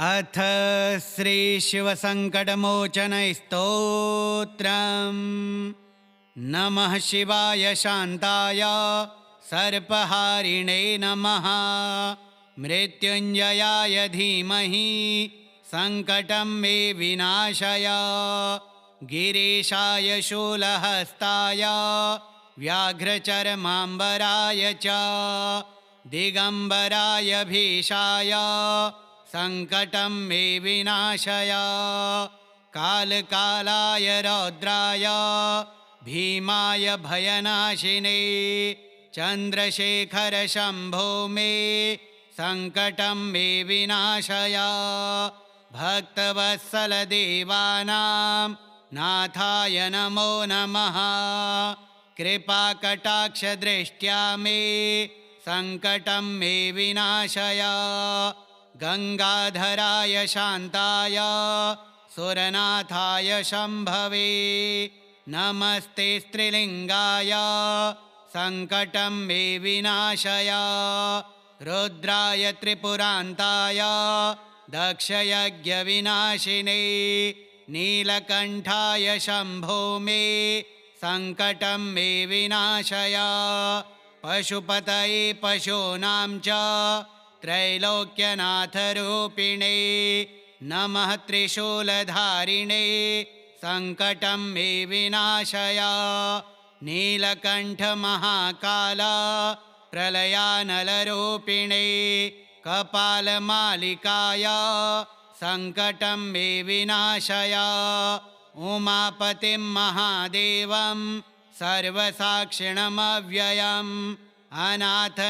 अथ श्रीशिवसङ्कटमोचनस्तोत्रम्। नमः शिवाय शान्ताय सर्पहारिणे नमः। मृत्युञ्जयाय धीमहि सङ्कटं मे विनाशय। गिरीशाय शूलहस्ताय व्याघ्रचर्माम्बराय च दिगम्बराय भीषाय सङ्कटं मे विनाशय। कालकालाय रौद्राय भीमाय भयनाशिने चन्द्रशेखर शम्भो मे सङ्कटं मे विनाशय। भक्तवत्सल देवानां नाथाय नमो नमः। कृपाकटाक्षदृष्ट्या मे सङ्कटं मे विनाशय। गंगाधराय शान्ताय सुरनाथाय शम्भवे नमस्ते स्त्रीलिङ्गाय सङ्कटं मे विनाशय। रुद्राय त्रिपुरान्ताय दक्षयज्ञविनाशिने नीलकण्ठाय शम्भो मे सङ्कटं मे विनाशय। पशुपतये पशूनां च त्रैलोक्यनाथरूपिणे नमः त्रिशूलधारिणे सङ्कटं मे विनाशय। नीलकण्ठमहाकाल प्रलयानलरूपिणे कपालमालिकाय सङ्कटं मे विनाशय। उमापतिं महादेवं सर्वसाक्षिणमव्ययम् अनाथनाथनाथाय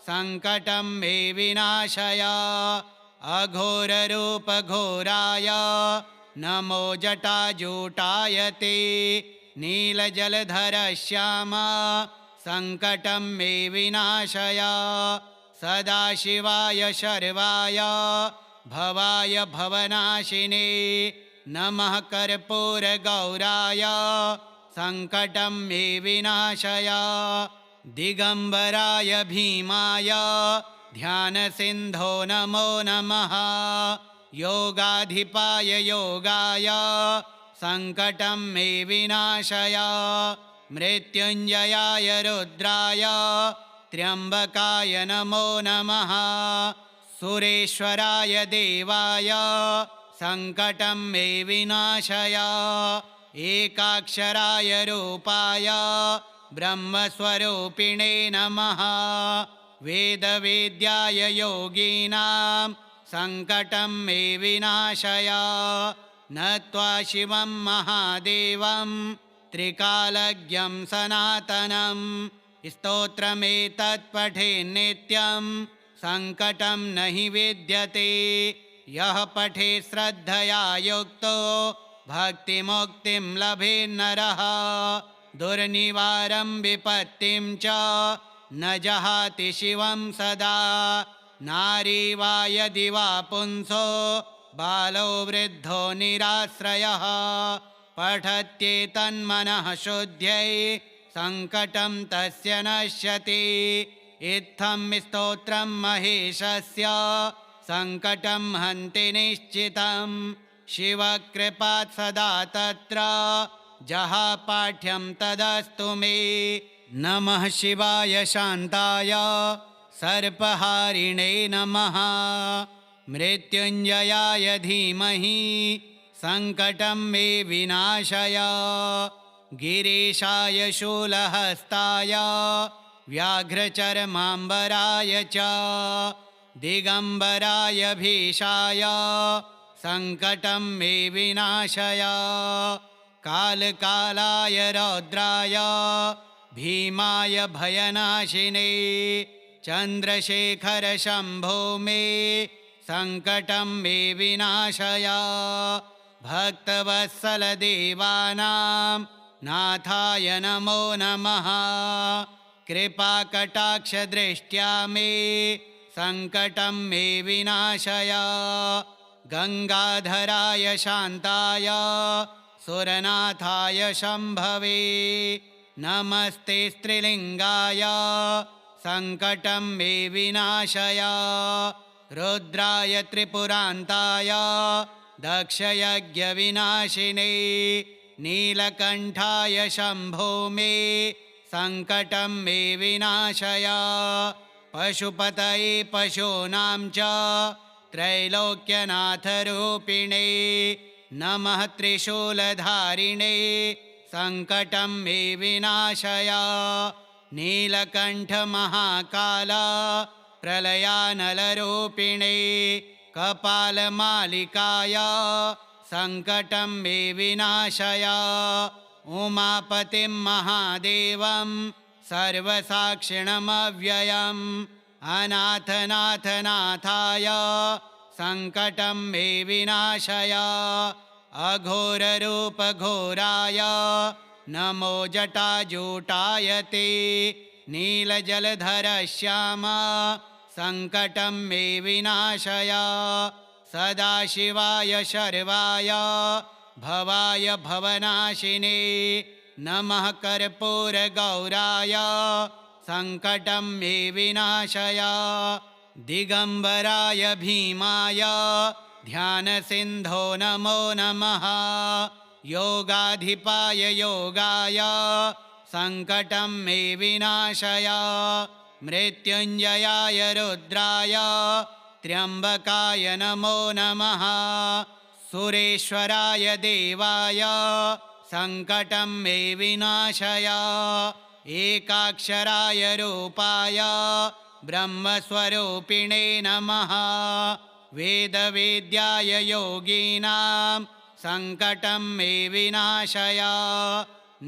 सङ्कटं मे विनाशय। अघोररूपघोराय नमो जटाजूटाय ते नीलजलधरश्याम सङ्कटं मे विनाशय। सदाशिवाय शर्वाय भवाय भवनाशिने नमः कर्पूरगौराय सङ्कटं मे विनाशय। दिगम्बराय भीमाय ध्यानसिन्धो नमो नमः। योगाधिपाय योगाय सङ्कटं मे विनाशय। मृत्युञ्जयाय रुद्राय त्र्यम्बकाय नमो नमः। सुरेश्वराय देवाय सङ्कटं मे विनाशय। एकाक्षराय रूपाय ब्रह्मस्वरूपिणे नमः। वेदवेद्याय योगीनां सङ्कटं मे विनाशय। नत्वा शिवं महादेवं त्रिकालज्ञं सनातनं स्तोत्रमेतत्पठेन्नित्यं सङ्कटं न हि विद्यते। यः पठेत् श्रद्धया युक्तो भक्तिमुक्तिं लभेन्नरः। दुर्निवारं विपत्तिं च न जहाति शिवं सदा। नारी वा यदि वा पुंसो बालो वृद्धो निराश्रयः पठत्येतन्मनः शुद्ध्यै सङ्कटं तस्य नश्यति। इत्थं स्तोत्रं महेशस्य सङ्कटं हन्ति निश्चितं। शिवकृपात् सदा तत्र जहापाठ्यं तदस्तु मे। नमः शिवाय शान्ताय सर्पहारिणे नमः। मृत्युञ्जयाय धीमहि सङ्कटं मे विनाशय। गिरीशाय शूलहस्ताय व्याघ्रचर्माम्बराय च दिगम्बराय भीषाय सङ्कटं मे विनाशय। कालकालाय रौद्राय भीमाय भयनाशिने चन्द्रशेखर शम्भो मे सङ्कटं मे विनाशय। भक्तवत्सल देवानां नाथाय नमो नमः। कृपाकटाक्षदृष्ट्या मे सङ्कटं मे विनाशय। गंगाधराय शान्ताय सुरनाथाय शम्भवे नमस्ते स्त्रीलिङ्गाय सङ्कटं मे विनाशय। रुद्राय त्रिपुरान्ताय दक्षयज्ञविनाशिने नीलकण्ठाय शम्भो मे सङ्कटं मे विनाशय पशुपतये पशूनां च त्रैलोक्यनाथरूपिणे नमः त्रिशूलधारिणे सङ्कटं मे विनाशय नीलकण्ठमहाकाल प्रलयानलरूपिणे कपालमालिकाय सङ्कटं मे विनाशय उमापतिं महादेवं सर्वसाक्षिणमव्ययम् अनाथनाथनाथाय सङ्कटं मे विनाशय अघोररूपघोराय नमो जटाजूटाय ते नीलजलधरश्याम सङ्कटं मे विनाशय सदाशिवाय शर्वाय भवाय भवनाशिने नमः कर्पूरगौराय सङ्कटं मे विनाशय दिगम्बराय भीमाय ध्यानसिन्धो नमो नमः योगाधिपाय योगाय सङ्कटं मे विनाशय मृत्युञ्जयाय रुद्राय त्र्यम्बकाय नमो नमः सुरेश्वराय देवाय सङ्कटं मे विनाशय एकाक्षराय रूपाय ब्रह्मस्वरूपिणे नमः वेदवेद्याय योगीनां सङ्कटं मे विनाशय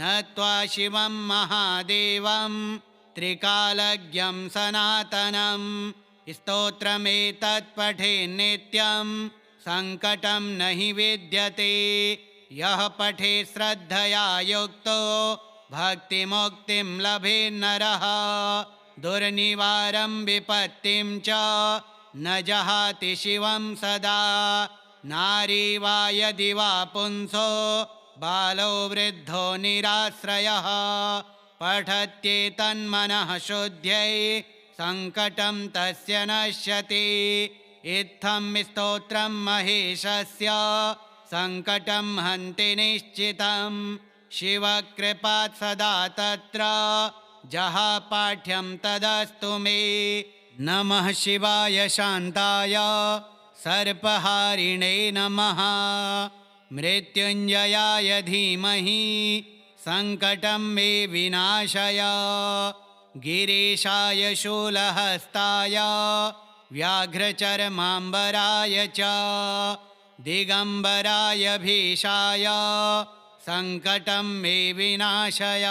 नत्वा शिवं महादेवं त्रिकालज्ञं सनातनं स्तोत्रमेतत्पठेन्नित्यं सङ्कटं न हि विद्यते यः पठे श्रद्धया युक्तो भक्तिमुक्तिं लभेन्नरः दुर्निवारं विपत्तिं च न जहाति शिवं सदा नारी वा यदि वा पुंसो बालो वृद्धो निराश्रयः पठत्येतन्मनः शुद्ध्यै सङ्कटं तस्य नश्यति इत्थं स्तोत्रं महेशस्य सङ्कटं हन्ति निश्चितं शिवकृपात् सदा तत्र जहापाठ्यं तदस्तु मे नमः शिवाय शान्ताय सर्पहारिणे नमः मृत्युञ्जयाय धीमहि सङ्कटं मे विनाशय गिरीशाय शूलहस्ताय व्याघ्रचर्माम्बराय च दिगम्बराय भीषाय सङ्कटं मे विनाशय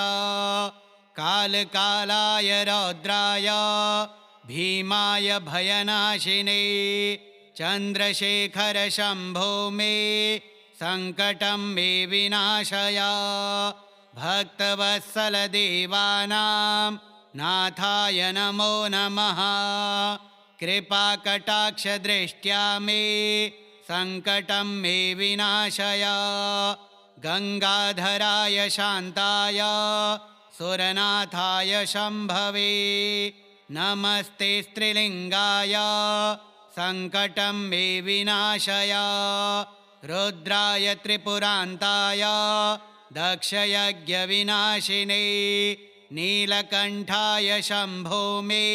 कालकालाय रौद्राय भीमाय भयनाशिने चन्द्रशेखर शम्भो मे सङ्कटं मे विनाशय भक्तवत्सलदेवानां नाथाय नमो नमः कृपाकटाक्षदृष्ट्या मे सङ्कटं मे विनाशय गङ्गाधराय शान्ताय सुरनाथाय शम्भवे नमस्ते स्त्रीलिङ्गाय सङ्कटं मे विनाशय रुद्राय त्रिपुरान्ताय दक्षयज्ञविनाशिने नीलकण्ठाय शम्भो मे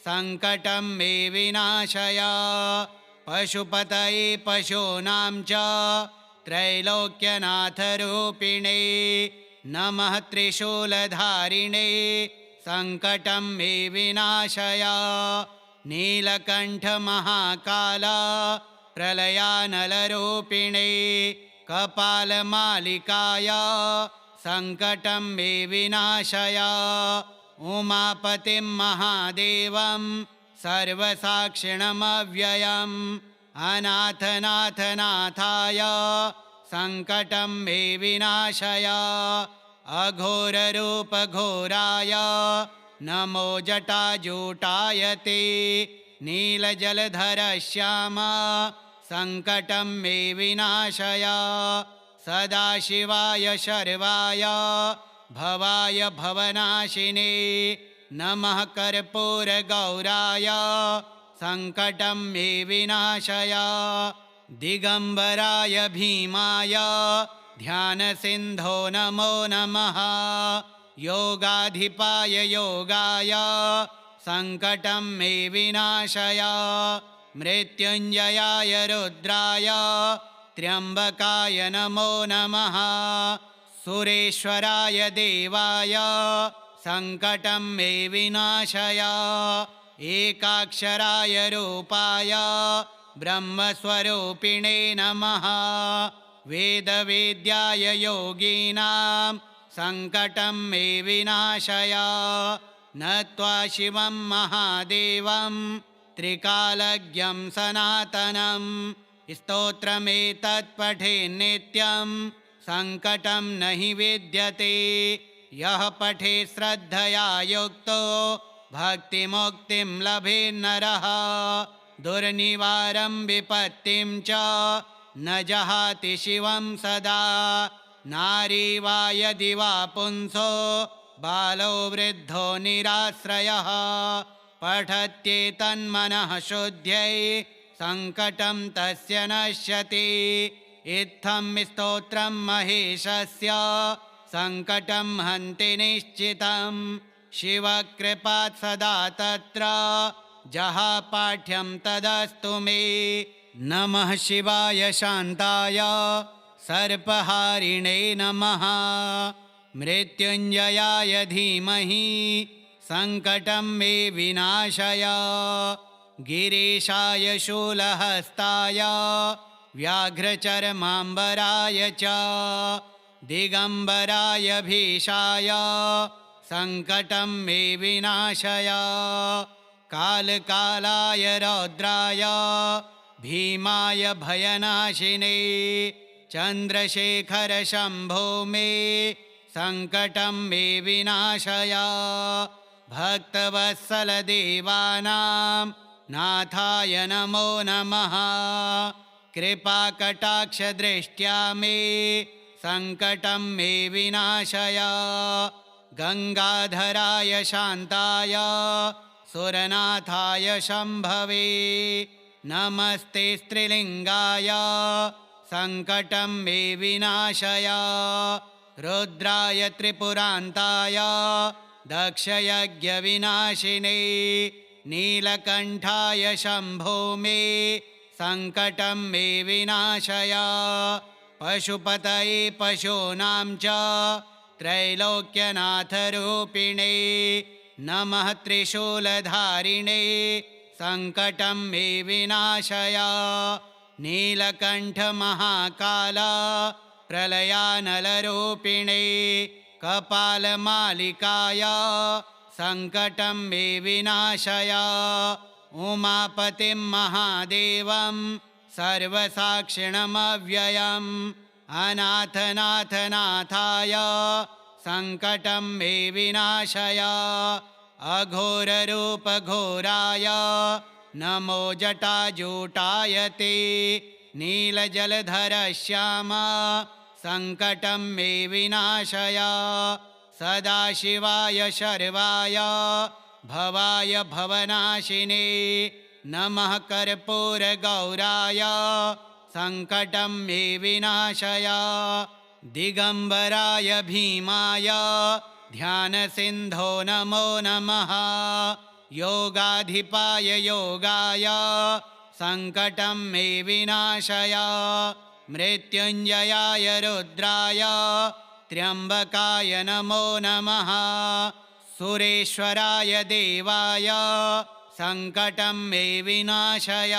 सङ्कटं मे विनाशय पशुपतये पशूनां च त्रैलोक्यनाथरूपिणे नमः त्रिशूलधारिणे सङ्कटं मे विनाशय नीलकण्ठमहाकाल प्रलयानलरूपिणे कपालमालिकाय सङ्कटं मे विनाशय उमापतिं महादेवं सर्वसाक्षिणमव्ययम् अनाथनाथनाथाय सङ्कटं मे विनाशय अघोररूपघोराय नमो जटाजूटाय ते नीलजलधरश्याम सङ्कटं मे विनाशय सदाशिवाय शर्वाय भवाय भवनाशिने नमः कर्पूरगौराय सङ्कटं मे विनाशय दिगम्बराय भीमाय ध्यानसिन्धो नमो नमः योगाधिपाय योगाय सङ्कटं मे विनाशय मृत्युञ्जयाय रुद्राय त्र्यम्बकाय नमो नमः सुरेश्वराय देवाय सङ्कटं मे विनाशय एकाक्षराय रूपाय ब्रह्मस्वरूपिणे नमः वेदवेद्याय योगीनां सङ्कटं मे विनाशय नत्वा शिवं महादेवं त्रिकालज्ञं सनातनं स्तोत्रमेतत्पठेन्नित्यं सङ्कटं न हि विद्यते यः पठे श्रद्धया युक्तो भक्तिमुक्तिं लभेन्नरः दुर्निवारं विपत्तिं च न जहाति शिवं सदा नारी वा यदि वा पुंसो बालो वृद्धो निराश्रयः पठत्येतन्मनः शुद्ध्यै सङ्कटं तस्य नश्यति इत्थं स्तोत्रं महेशस्य सङ्कटं हन्ति निश्चितं शिवकृपात् सदा तत्र जहापाठ्यं तदस्तु मे नमः शिवाय शान्ताय सर्पहारिणे नमः मृत्युञ्जयाय धीमहि सङ्कटं मे विनाशय गिरीशाय शूलहस्ताय व्याघ्रचर्माम्बराय च दिगम्बराय भीषाय सङ्कटं मे विनाशय कालकालाय रौद्राय भीमाय भयनाशिने चन्द्रशेखर शम्भो मे सङ्कटं मे विनाशय भक्तवत्सल देवानां नाथाय नमो नमः कृपाकटाक्षदृष्ट्या मे सङ्कटं मे विनाशय गङ्गाधराय शान्ताय सुरनाथाय शम्भवे नमस्ते स्त्रीलिङ्गाय सङ्कटं मे विनाशय रुद्राय त्रिपुरान्ताय दक्षयज्ञविनाशिने नीलकण्ठाय शम्भो मे सङ्कटं मे विनाशय पशुपतये पशूनां च त्रैलोक्यनाथरूपिणे नमः त्रिशूलधारिणे सङ्कटं मे विनाशय नीलकण्ठमहाकाल प्रलयानलरूपिणे कपालमालिकाय सङ्कटं मे विनाशय उमापतिं महादेवं सर्वसाक्षिणमव्ययम् अनाथनाथनाथाय सङ्कटं मे विनाशय अघोररूपघोराय नमो जटाजूटाय ते नीलजलधरश्याम सङ्कटं मे विनाशय सदाशिवाय शर्वाय भवाय भवनाशिने नमः कर्पूरगौराय सङ्कटं मे विनाशय दिगम्बराय भीमाय ध्यानसिन्धो नमो नमः योगाधिपाय योगाय सङ्कटं मे विनाशय मृत्युञ्जयाय रुद्राय त्र्यम्बकाय नमो नमः सुरेश्वराय देवाय सङ्कटं मे विनाशय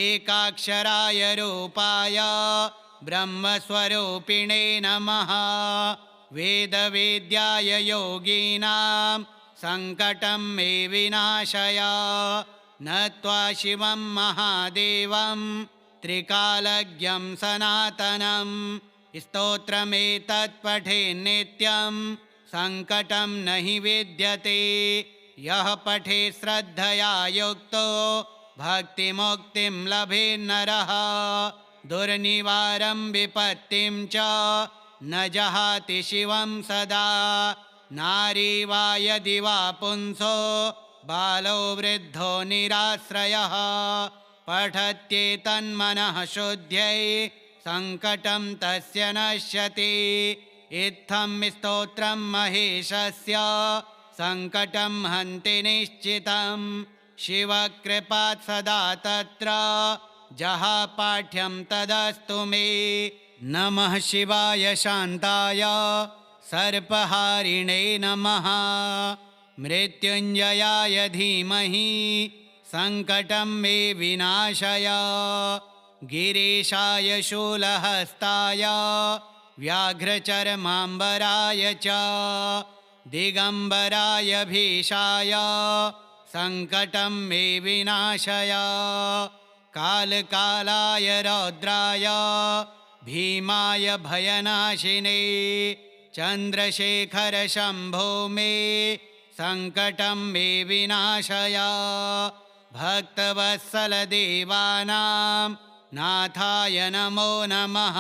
एकाक्षराय रूपाय ब्रह्मस्वरूपिणे नमः वेदवेद्याय योगीनां सङ्कटं मे विनाशय नत्वा शिवं महादेवं त्रिकालज्ञं सनातनं स्तोत्रमेतत्पठेन्नित्यं सङ्कटं न हि विद्यते यः पठे श्रद्धया युक्तो भक्तिमुक्तिं लभेन्नरः दुर्निवारं विपत्तिं च न जहाति शिवं सदा नारी वा यदि वा पुंसो बालो वृद्धो निराश्रयः पठत्येतन्मनः शुद्ध्यै सङ्कटं तस्य नश्यति इत्थं स्तोत्रं महेशस्य सङ्कटं हन्ति निश्चितं शिवकृपात् सदा तत्र जहापाठ्यं तदस्तु मे नमः शिवाय शान्ताय सर्पहारिणे नमः मृत्युञ्जयाय धीमहि सङ्कटं मे विनाशय गिरीशाय शूलहस्ताय व्याघ्रचर्माम्बराय च दिगम्बराय भीषाय सङ्कटं मे विनाशय कालकालाय रौद्राय भीमाय भयनाशिने चन्द्रशेखर शम्भो मे सङ्कटं मे विनाशय भक्तवत्सल देवानां नाथाय नमो नमः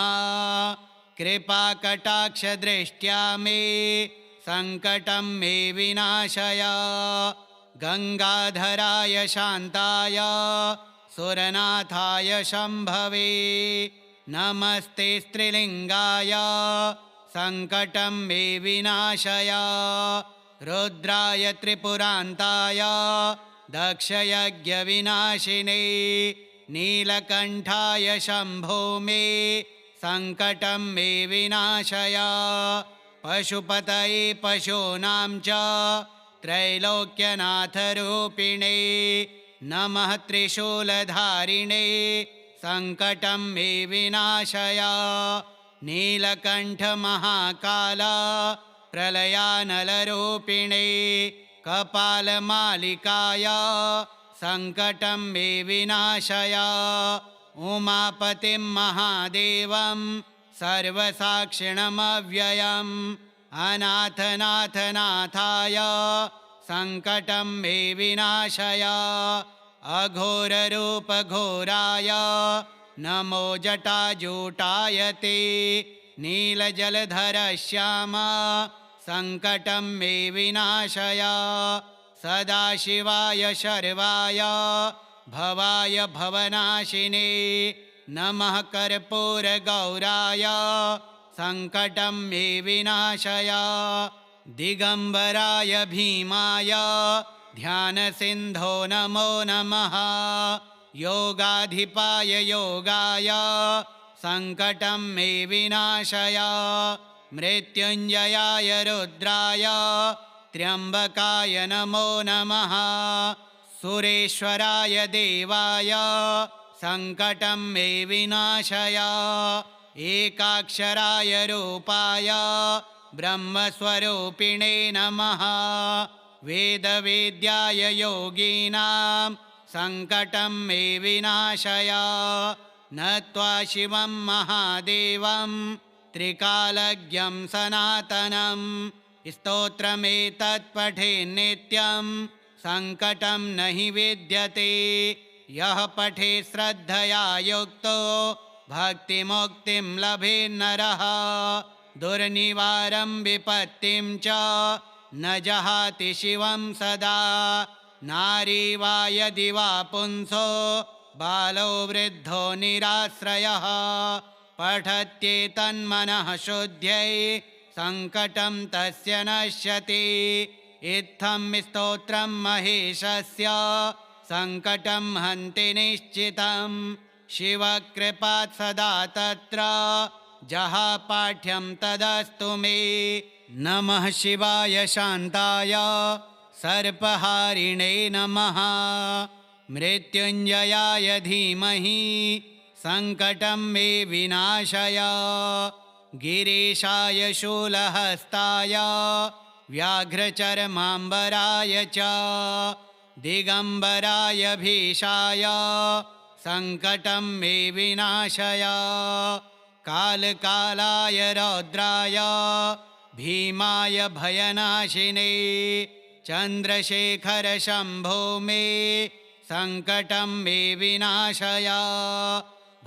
कृपाकटाक्षदृष्ट्या मे सङ्कटं मे विनाशय गङ्गाधराय शान्ताय सुरनाथाय शम्भवे नमस्ते स्त्रीलिङ्गाय सङ्कटं मे विनाशय रुद्राय त्रिपुरान्ताय दक्षयज्ञविनाशिने नीलकण्ठाय शम्भो मे सङ्कटं मे विनाशय पशुपतये पशूनां च त्रैलोक्यनाथरूपिणे नमः त्रिशूलधारिणे सङ्कटं मे विनाशय नीलकण्ठमहाकाल प्रलयानलरूपिणे कपालमालिकाय सङ्कटं मे विनाशय उमापतिं महादेवं सर्वसाक्षिणमव्ययम् अनाथनाथनाथाय सङ्कटं मे विनाशय अघोररूपघोराय नमो जटाजूटाय ते नीलजलधरश्याम सङ्कटं मे विनाशय सदाशिवाय शर्वाय भवाय भवनाशिने नमः कर्पूरगौराय सङ्कटं मे विनाशय दिगम्बराय भीमाय ध्यानसिन्धो नमो नमः योगाधिपाय योगाय सङ्कटं मे विनाशय मृत्युञ्जयाय रुद्राय त्र्यम्बकाय नमो नमः सुरेश्वराय देवाय सङ्कटं मे विनाशय एकाक्षराय रूपाय ब्रह्मस्वरूपिणे नमः वेदवेद्याय योगीनां सङ्कटं मे विनाशय नत्वा शिवं महादेवं त्रिकालज्ञं सनातनं स्तोत्रमेतत्पठेन्नित्यं सङ्कटं न हि विद्यते यः पठे श्रद्धया युक्तो भक्तिमुक्तिं लभेन्नरः दुर्निवारं विपत्तिं च न जहाति शिवं सदा नारी वा यदि वा पुंसो बालो वृद्धो निराश्रयः पठत्येतन्मनः शुद्ध्यै सङ्कटं तस्य नश्यति इत्थं स्तोत्रं महेशस्य सङ्कटं हन्ति निश्चितं शिवकृपात् सदा तत्र जहापाठ्यं तदस्तु मे नमः शिवाय शान्ताय सर्पहारिणे नमः मृत्युञ्जयाय धीमहि सङ्कटं मे विनाशय गिरीशाय शूलहस्ताय व्याघ्रचर्माम्बराय च दिगम्बराय भीषाय सङ्कटं मे विनाशय कालकालाय रौद्राय भीमाय भयनाशिने चन्द्रशेखर शम्भो मे सङ्कटं मे विनाशय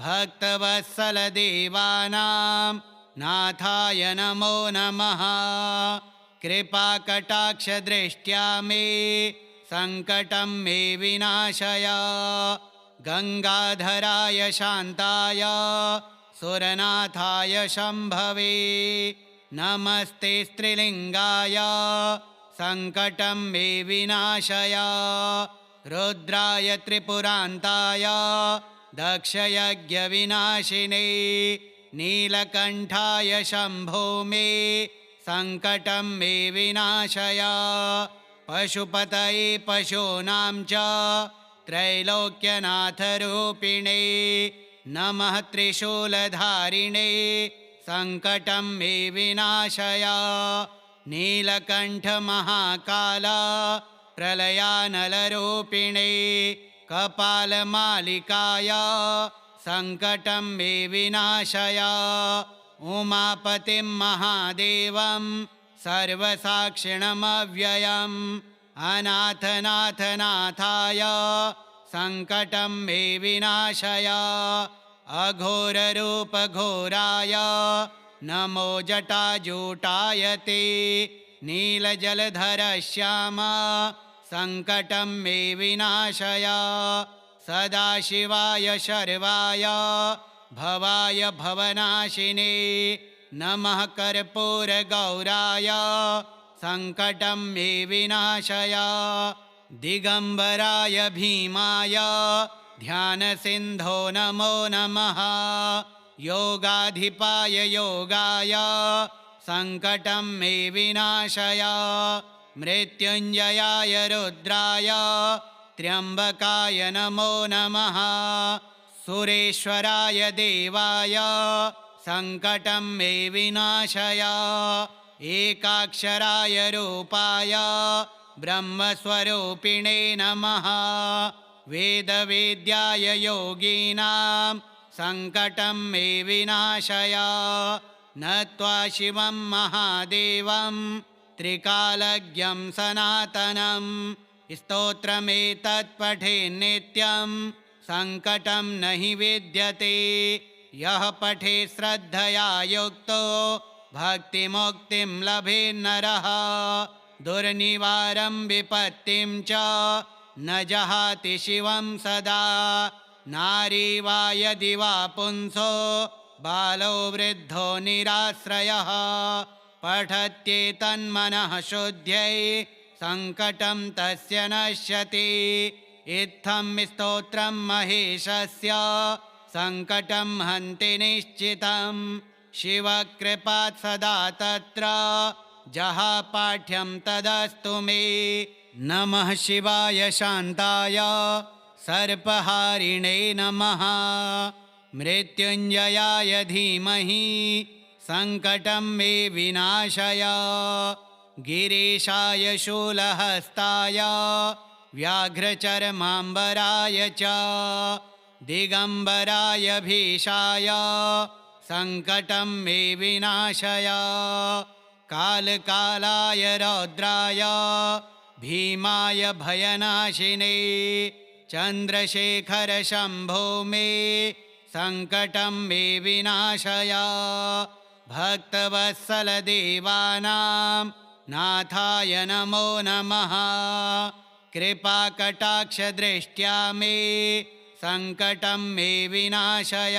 भक्तवत्सल देवानां नाथाय नमो नमः कृपाकटाक्षदृष्ट्या मे सङ्कटं मे विनाशय गङ्गाधराय शान्ताय सुरनाथाय शम्भवे नमस्ते स्त्रीलिङ्गाय सङ्कटं मे विनाशय रुद्राय त्रिपुरान्ताय दक्षयज्ञविनाशिने नीलकण्ठाय शम्भो मे सङ्कटं मे विनाशय पशुपतये पशूनां च त्रैलोक्यनाथरूपिणे नमः त्रिशूलधारिणे सङ्कटं मे विनाशय नीलकण्ठमहाकाल प्रलयानलरूपिणे कपालमालिकाय सङ्कटं मे विनाशय उमापतिं महादेवं सर्वसाक्षिणमव्ययम् अनाथनाथनाथाय सङ्कटं मे विनाशय अघोररूपघोराय नमो जटाजूटाय ते नीलजलधरश्याम सङ्कटं मे विनाशय सदाशिवाय शर्वाय भवाय भवनाशिने नमः कर्पूरगौराय सङ्कटं मे विनाशय दिगम्बराय भीमाय ध्यानसिन्धो नमो नमः योगाधिपाय योगाय सङ्कटं मे विनाशय मृत्युञ्जयाय रुद्राय त्र्यम्बकाय नमो नमः सुरेश्वराय देवाय सङ्कटं मे विनाशय एकाक्षराय रूपाय ब्रह्मस्वरूपिणे नमः वेदवेद्याय योगीनां सङ्कटं मे विनाशय नत्वा शिवं महादेवं त्रिकालज्ञं सनातनं स्तोत्रमेतत्पठेन्नित्यं सङ्कटं न हि विद्यते यः पठे श्रद्धया युक्तो भक्तिमुक्तिं लभेन्नरः दुर्निवारं विपत्तिं च न जहाति शिवं सदा नारी वा यदि वा पुंसो बालो वृद्धो निराश्रयः पठत्येतन्मनः शुद्ध्यै सङ्कटं तस्य नश्यति इत्थं स्तोत्रं महेशस्य सङ्कटं हन्ति निश्चितं शिवकृपात् सदा तत्र जहापाठ्यं तदस्तु मे नमः शिवाय शान्ताय सर्पहारिणे नमः मृत्युञ्जयाय धीमहि सङ्कटं मे विनाशय गिरीशाय शूलहस्ताय व्याघ्रचर्माम्बराय च दिगम्बराय भीषाय सङ्कटं मे विनाशय कालकालाय रौद्राय भीमाय भयनाशिने चन्द्रशेखर शम्भो मे सङ्कटं मे विनाशय भक्तवत्सलदेवानां नाथाय नमो नमः कृपाकटाक्षदृष्ट्या मे सङ्कटं मे विनाशय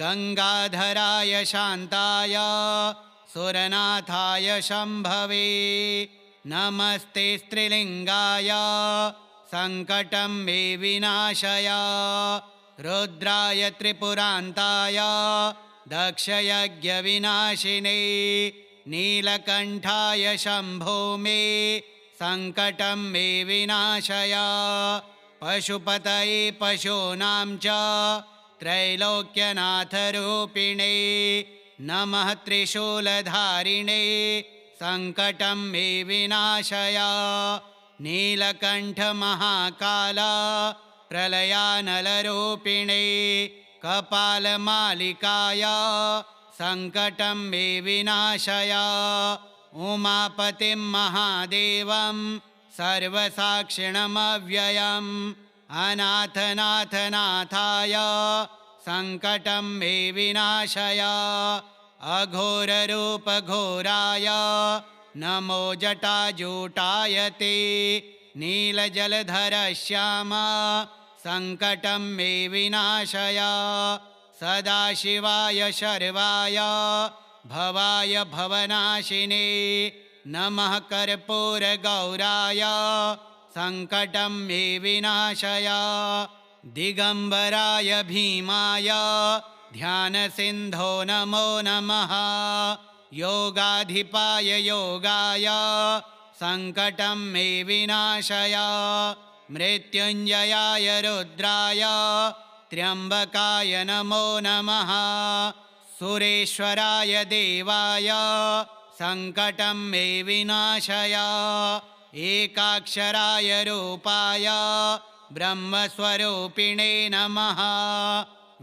गङ्गाधराय शान्ताय सुरनाथाय शम्भवे नमस्ते स्त्रीलिङ्गाय सङ्कटं मे विनाशय रुद्राय त्रिपुरान्ताय दक्षयज्ञविनाशिने नीलकण्ठाय शम्भो मे सङ्कटं मे विनाशय पशुपतये पशूनां च त्रैलोक्यनाथरूपिणे नमः त्रिशूलधारिणे सङ्कटं मे विनाशय नीलकण्ठमहाकाल प्रलयानलरूपिणे कपालमालिकाय सङ्कटं मे विनाशय उमापतिं महादेवं सर्वसाक्षिणमव्ययम् अनाथनाथनाथाय सङ्कटं मे विनाशय अघोररूपघोराय नमो जटाजूटाय ते नीलजलधरश्यामा सङ्कटं मे विनाशय सदाशिवाय शर्वाय भवाय भवनाशिने नमः कर्पूरगौराय सङ्कटं मे विनाशय दिगम्बराय भीमाय ध्यानसिन्धो नमो नमः योगाधिपाय योगाय सङ्कटं मे विनाशय मृत्युञ्जयाय रुद्राय त्र्यम्बकाय नमो नमः सुरेश्वराय देवाय सङ्कटं मे विनाशय एकाक्षराय रूपाय ब्रह्मस्वरूपिणे नमः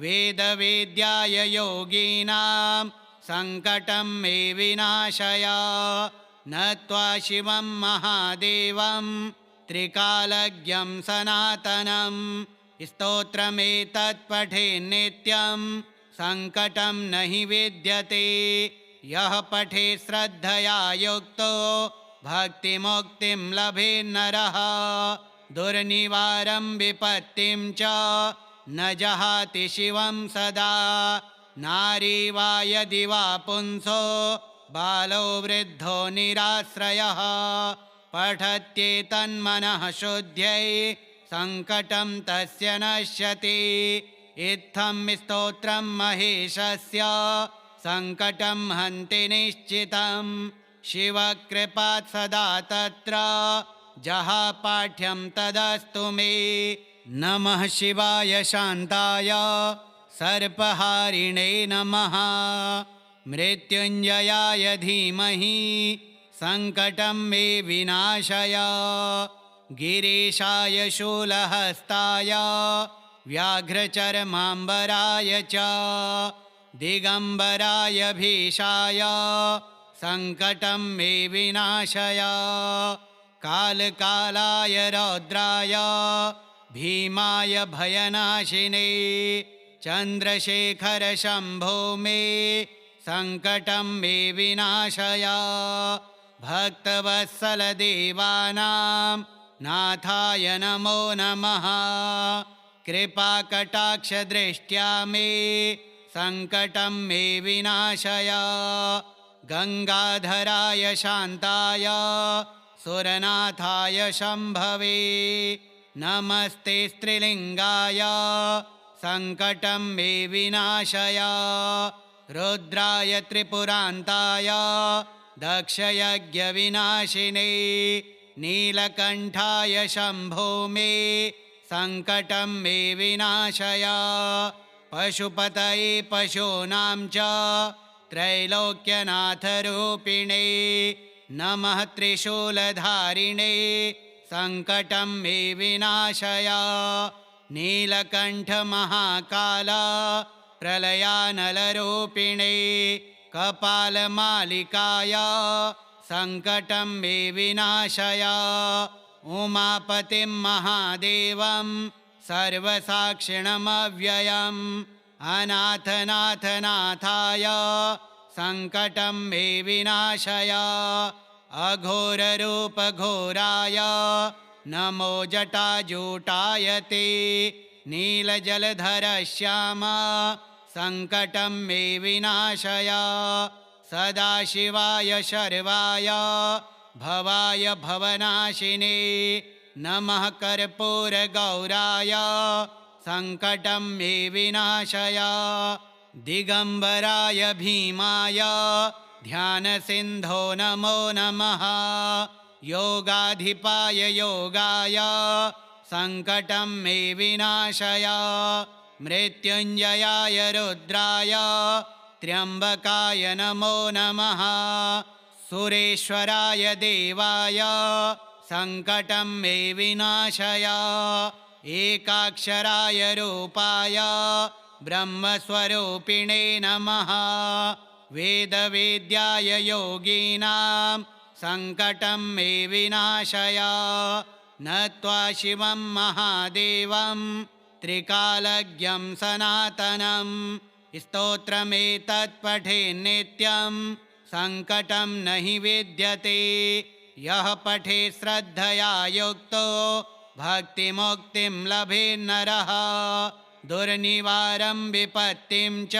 वेदवेद्याय योगीनां सङ्कटं मे विनाशय नत्वा शिवं महादेवं त्रिकालज्ञं सनातनं स्तोत्रमेतत्पठेन्नित्यं सङ्कटं न हि विद्यते यः पठे श्रद्धया युक्तो भक्तिमुक्तिं लभेन्नरः दुर्निवारं विपत्तिं च न जहाति शिवं सदा नारी वा यदि वा पुंसो बालो वृद्धो निराश्रयः पठत्येतन्मनः शुद्ध्यै सङ्कटं तस्य नश्यति इत्थं स्तोत्रं महेशस्य सङ्कटं हन्ति निश्चितं शिवकृपात् सदा तत्र जहापाठ्यं तदस्तु मे नमः शिवाय शान्ताय सर्पहारिणे नमः मृत्युञ्जयाय धीमहि सङ्कटं मे विनाशय गिरीशाय शूलहस्ताय व्याघ्रचर्माम्बराय च दिगम्बराय भीषाय सङ्कटं मे विनाशय कालकालाय रौद्राय भीमाय भयनाशिने चन्द्रशेखर शम्भो मे सङ्कटं मे विनाशय भक्तवत्सलदेवानां नाथाय नमो नमः कृपाकटाक्षदृष्ट्या मे सङ्कटं मे विनाशय गङ्गाधराय शान्ताय सुरनाथाय शम्भवे नमस्ते स्त्रीलिङ्गाय सङ्कटं मे विनाशय रुद्राय त्रिपुरान्ताय दक्षयज्ञविनाशिने नीलकण्ठाय शम्भो मे सङ्कटं मे विनाशय पशुपतये पशूनां च त्रैलोक्यनाथरूपिणे नमः त्रिशूलधारिणे सङ्कटं मे विनाशय नीलकण्ठमहाकाल प्रलयानलरूपिणे कपालमालिकाय सङ्कटं मे विनाशय उमापतिं महादेवं सर्वसाक्षिणमव्ययम् अनाथनाथनाथाय सङ्कटं मे विनाशय अघोररूपघोराय नमो जटाजूटाय ते नीलजलधरश्यामा सङ्कटं मे विनाशय सदाशिवाय शर्वाय भवाय भवनाशिने नमः कर्पूरगौराय सङ्कटं मे विनाशय दिगम्बराय भीमाय ध्यानसिन्धो नमो नमः योगाधिपाय योगाय सङ्कटं मे विनाशय मृत्युञ्जयाय रुद्राय त्र्यम्बकाय नमो नमः सुरेश्वराय देवाय सङ्कटं मे विनाशय एकाक्षराय रूपाय ब्रह्मस्वरूपिणे नमः वेदवेद्याय योगीनां सङ्कटं मे विनाशय नत्वा शिवं महादेवं त्रिकालज्ञं सनातनं स्तोत्रमेतत्पठेन्नित्यं सङ्कटं न हि विद्यते यः पठे श्रद्धया युक्तो भक्तिमुक्तिं लभेन्नरः दुर्निवारं विपत्तिं च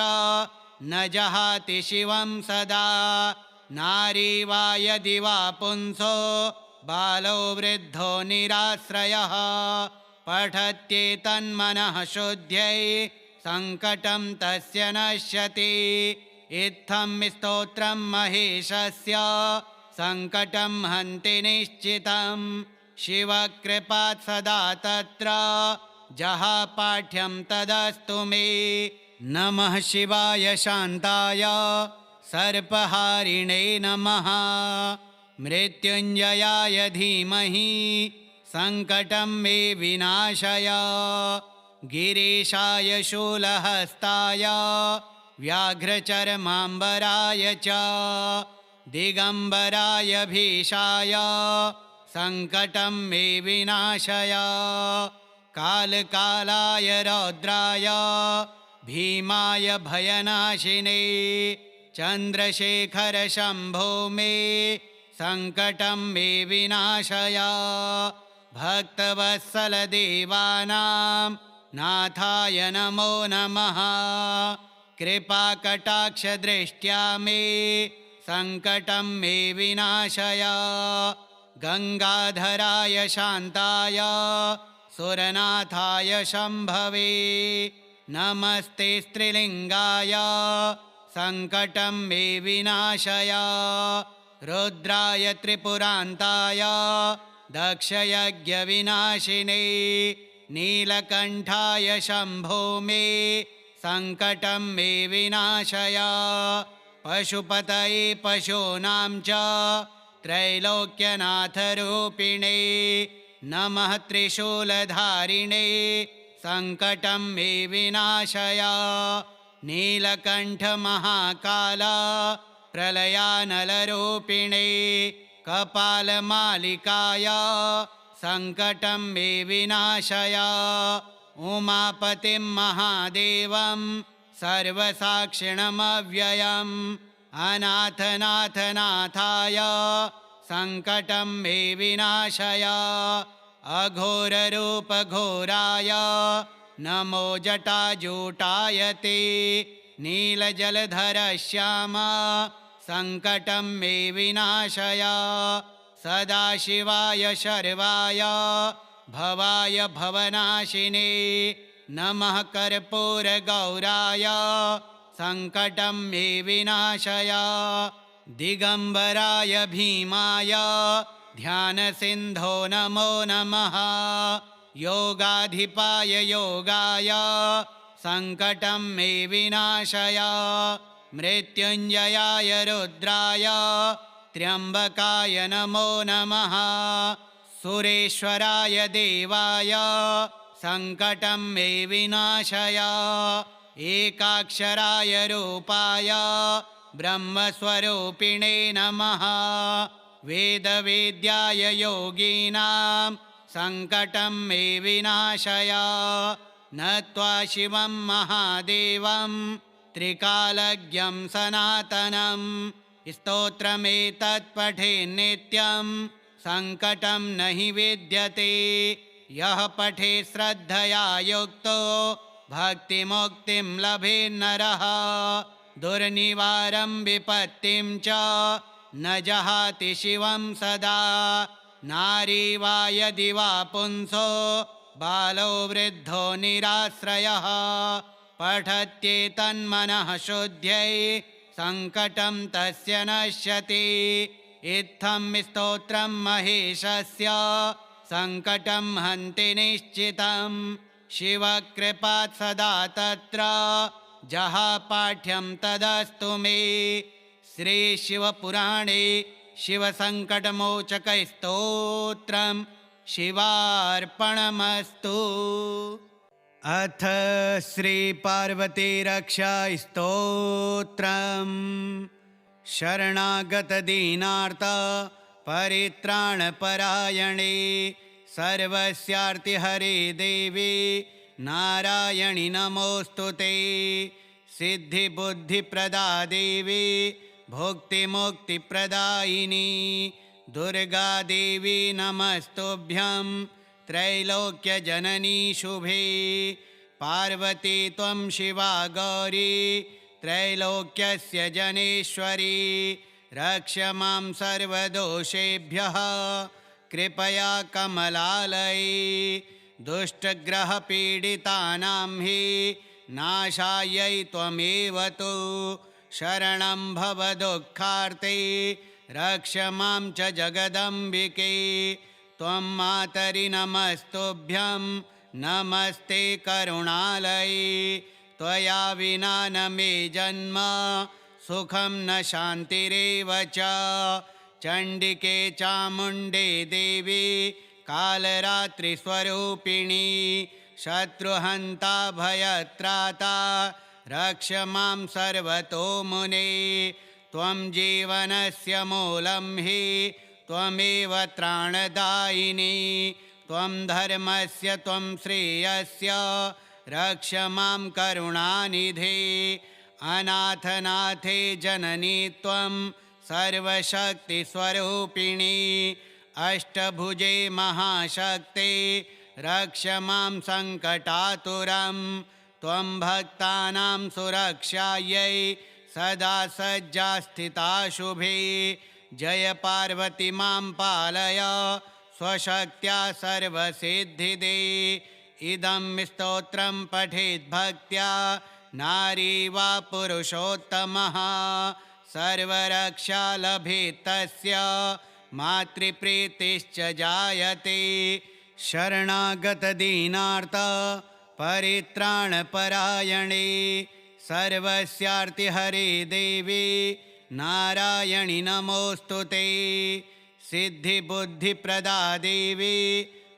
न जहाति शिवं सदा नारी वा यदि वा पुंसो बालो वृद्धो निराश्रयः पठत्येतन्मनः शुद्ध्यै संकटं तस्य नश्यति इत्थं स्तोत्रं महेशस्य संकटं हन्ति निश्चितं शिवकृपात् सदा तत्र जहापाठ्यं तदस्तु मे नमः शिवाय शान्ताय सर्पहारिणे नमः मृत्युञ्जयाय धीमहि संकटं मे विनाशय गिरीशाय शूलहस्ताय व्याघ्रचर्माम्बराय च दिगम्बराय भीषाय संकटं मे विनाशय कालकालाय रौद्राय भीमाय भयनाशिने चन्द्रशेखर शम्भो मे संकटं मे विनाशय भक्तवत्सल देवानां नाथाय नमो नमः कृपाकटाक्षदृष्ट्या मे संकटं मे विनाशय गंगाधराय शान्ताय सुरनाथाय शम्भवे नमस्ते स्त्रीलिंगाय संकटं मे विनाशय रुद्राय त्रिपुरान्ताय दक्षयज्ञविनाशिने नीलकण्ठाय शम्भो मे संकटं मे विनाशय पशुपतये पशूनां च त्रैलोक्यनाथरूपिणे नमः त्रिशूलधारिणे संकटं मे विनाशय नीलकण्ठ महाकाल प्रलयानलरूपिणे कपालमालिकाय संकटं मे विनाशय उमापतिं महादेवं सर्वसाक्षिणमव्ययम् अनाथनाथनाथाय संकटं मे विनाशय अघोररूपघोराय नमो जटाजूटाय ते नीलजलधरश्याम संकटं मे विनाशय सदाशिवाय शर्वाय भवाय भवनाशिने नमः कर्पूरगौराय संकटं मे विनाशय दिगंबराय भीमाय ध्यानसिन्धो नमो नमः योगाधिपाय योगाय संकटं मे विनाशय मृत्युञ्जयाय रुद्राय त्र्यम्बकाय नमो नमः सुरेश्वराय देवाय संकटं मे विनाशय एकाक्षराय रूपाय ब्रह्मस्वरूपिणे नमः वेदवेद्याय योगिनां संकटं मे विनाशय नत्वा शिवं महादेवं त्रिकालज्ञं सनातनं स्तोत्रमेतत्पठेन्नित्यं संकटं न हि विद्यते यः पठे श्रद्धया युक्तो भक्तिमुक्तिं लभेन्नरः दुर्निवारं विपत्तिं च न जहाति शिवं सदा नारी वा यदि वा पुंसो बालो वृद्धो निराश्रयः पठत्येतन्मनः शुद्ध्यै संकटं तस्य नश्यति इत्थं स्तोत्रं महेशस्य संकटं हन्ति निश्चितं शिवकृपात् सदा तत्र जहापाठ्यं तदस्तु मे श्रीशिवपुराणे शिवसङ्कटमोचकस्तोत्रं शिवार्पणमस्तु। अथ श्रीपार्वतीरक्षास्तोत्रम् शरणागतदीनार्थ परित्राणपरायणे सर्वस्यार्तिहरे देवी नारायणि नमोऽस्तु ते सिद्धिबुद्धिप्रदा देवी भुक्तिमुक्तिप्रदायिनी दुर्गादेवी नमस्तुभ्यं त्रैलोक्यजननी शुभे पार्वती त्वं शिवा गौरी त्रैलोक्यस्य जनेश्वरी रक्ष मां सर्वदोषेभ्यः कृपया कमलालये दुष्टग्रहपीडितानां हि नाशायै त्वमेव तु शरणं भव दुःखार्ते रक्ष मां च जगदम्बिके त्वं मातरि नमस्तुभ्यं नमस्ते करुणालये त्वया विना न मे जन्म सुखं न शान्तिरेव च चण्डिके चामुण्डे देवी कालरात्रिस्वरूपिणी शत्रुहन्ता भयत्राता रक्ष मां सर्वतो मुने त्वं जीवनस्य मूलं हि त्वमेव त्राणदायिनी त्वं धर्मस्य त्वं श्रेयस्य रक्ष मां करुणानिधे अनाथनाथे जननी त्वं सर्वशक्तिस्वरूपिणी अष्टभुजे महाशक्ते रक्ष मां सङ्कटातुरं त्वं भक्तानां सुरक्षायै सदा सज्जा स्थिता शुभे जय पार्वती मां पालय स्वशक्त्या सर्वसिद्धिदे इदं स्तोत्रं पठेत् भक्त्या नारी वा पुरुषोत्तमः सर्वरक्षा लभेत् तस्य मातृप्रीतिश्च जायते शरणागतदीनार्त परित्राणपरायणे सर्वस्यार्तिहरे देवी नारायणि नमोऽस्तु ते सिद्धिबुद्धिप्रदा देवी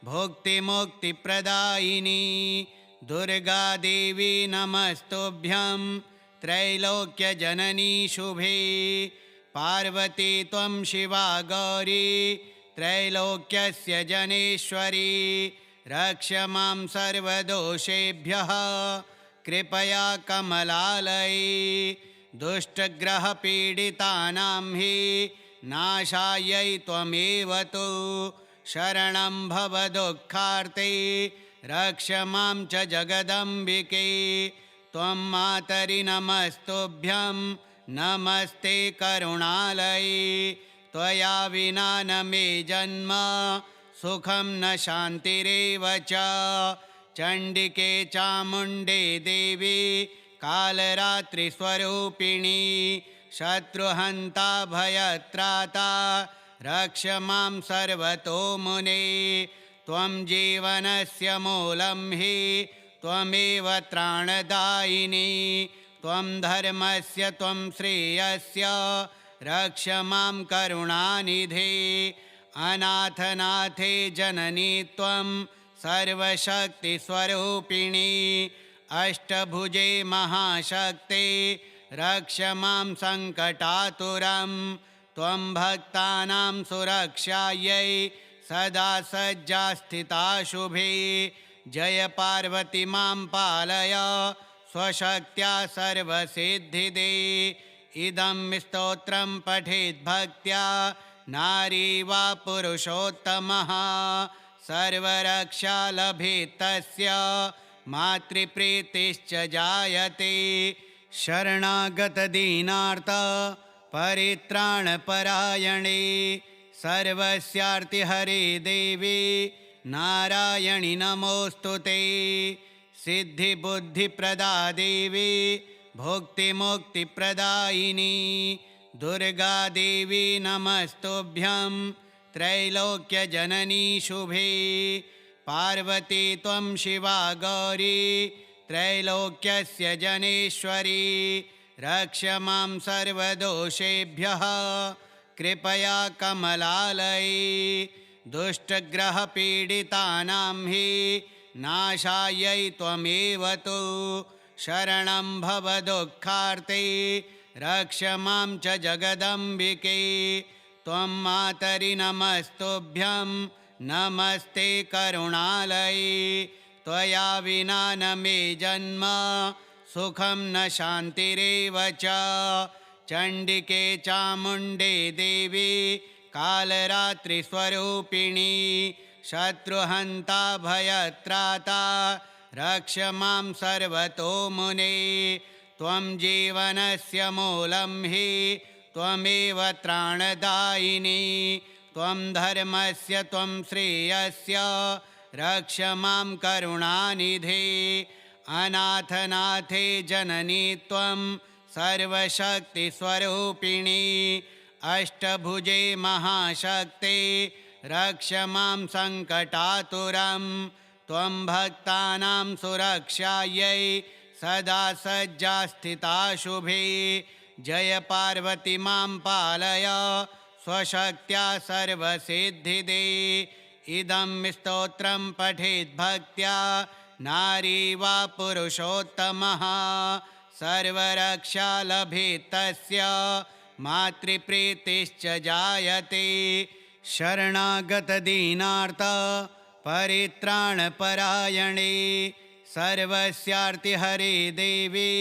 भुक्तिमुक्तिप्रदायिनी दुर्गादेवी नमस्तुभ्यं त्रैलोक्यजननी शुभे पार्वती त्वं शिवा गौरी त्रैलोक्यस्य जनेश्वरी रक्ष मां सर्वदोषेभ्यः कृपया कमलालये दुष्टग्रहपीडितानां हि नाशायै त्वमेव तु शरणं भव दुःखार्ते रक्ष मां च जगदम्बिके त्वं मातरि नमस्तुभ्यं नमस्ते करुणालये त्वया विना न मे जन्म सुखं न शान्तिरेव च चण्डिके चामुण्डे देवी कालरात्रिस्वरूपिणी शत्रुहन्ता भयत्राता रक्ष मां सर्वतो मुने त्वं जीवनस्य मूलं हि त्वमेव त्राणदायिनी त्वं धर्मस्य त्वं श्रेयस्य रक्ष मां करुणानिधे अनाथनाथे जननी त्वं सर्वशक्तिस्वरूपिणी अष्टभुजे महाशक्ते रक्ष मां सङ्कटातुरं त्वं भक्तानां सुरक्षायै सदा सज्जा स्थिता शुभे जय पार्वती मां पालय स्वशक्त्या सर्वसिद्धिदे इदं स्तोत्रं पठेत् भक्त्या नारी वा पुरुषोत्तमः सर्वरक्षा लभेत् तस्य मातृप्रीतिश्च जायते शरणागतदीनार्त परित्राणपरायणे सर्वस्यार्तिहरे देवी नारायणि नमोऽस्तु ते सिद्धिबुद्धिप्रदा देवी भुक्तिमुक्तिप्रदायिनी दुर्गादेवी नमस्तुभ्यं त्रैलोक्यजननी शुभे पार्वती त्वं शिवा गौरी त्रैलोक्यस्य जनेश्वरी रक्ष मां सर्वदोषेभ्यः कृपया कमलालये दुष्टग्रहपीडितानां हि नाशायै त्वमेव तु शरणं भव दुःखार्ते रक्ष मां च जगदम्बिके त्वं मातरि नमस्तुभ्यं नमस्ते करुणालये त्वया विना न मे जन्म सुखं न शान्तिरेव च चण्डिके चामुण्डे देवी कालरात्रिस्वरूपिणी शत्रुहन्ता भयत्राता रक्ष मां सर्वतो मुने त्वं जीवनस्य मूलं हि त्वमेव त्राणदायिनी त्वं धर्मस्य त्वं श्रेयस्य रक्ष मां करुणानिधे अनाथनाथे जननी त्वं सर्वशक्तिस्वरूपिणी अष्टभुजे महाशक्ते रक्ष मां सङ्कटातुरं त्वं भक्तानां सुरक्षायै सदा सज्जा स्थिता शुभे जय पार्वती मां पालय स्वशक्त्या सर्वसिद्धिदे इदं स्तोत्रं पठेत् भक्त्या नारी वा पुरुषोत्तमः सर्वरक्षा लभेत् तस्य मातृप्रीतिश्च जायते शरणागतदीनार्थ परित्राणपरायणे सर्वस्यार्तिहरे देवी